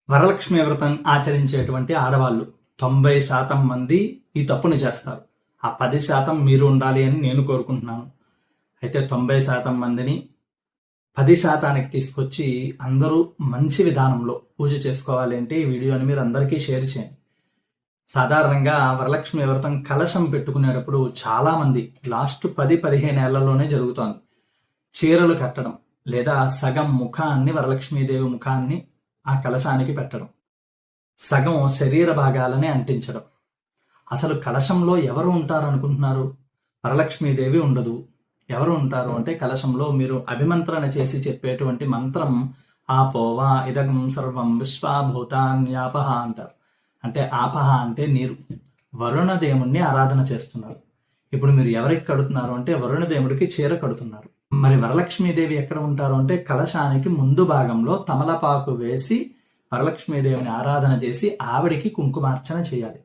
వరలక్ష్మి వ్రతం ఆచరించేటువంటి ఆడవాళ్ళు 90% మంది ఈ తప్పుని చేస్తారు. ఆ 10% మీరు ఉండాలి అని నేను కోరుకుంటున్నాను. అయితే 90% మందిని 10%కి తీసుకొచ్చి అందరూ మంచి విధానంలో పూజ చేసుకోవాలి అంటే ఈ వీడియోని మీరు అందరికీ షేర్ చేయండి. సాధారణంగా వరలక్ష్మి వ్రతం కలశం పెట్టుకునేటప్పుడు చాలా మంది లాస్ట్ 10-15 ఏళ్లలోనే జరుగుతోంది. చీరలు కట్టడం లేదా సగం ముఖాన్ని వరలక్ష్మీదేవి ముఖాన్ని ఆ కలశానికి పెట్టడం, సగం శరీర భాగాలని అంటించడం. అసలు కలశంలో ఎవరు ఉంటారు అనుకుంటున్నారు? వరలక్ష్మీదేవి ఉండదు. ఎవరు ఉంటారు అంటే కలశంలో మీరు అభిమంత్రణ చేసి చెప్పేటువంటి మంత్రం ఆపోవా ఇదగం సర్వం విశ్వాభూతాన్యాపహ అంటారు. అంటే ఆపహ అంటే నీరు. వరుణదేవుణ్ణి ఆరాధన చేస్తున్నారు. ఇప్పుడు మీరు ఎవరికి కడుతున్నారు అంటే వరుణదేవుడికి చీర కడుతున్నారు. మరి వరలక్ష్మీదేవి ఎక్కడ ఉంటారు అంటే కలశానికి ముందు భాగంలో తమలపాకు వేసి వరలక్ష్మీదేవిని ఆరాధన చేసి ఆవిడికి కుంకుమార్చన చేయాలి.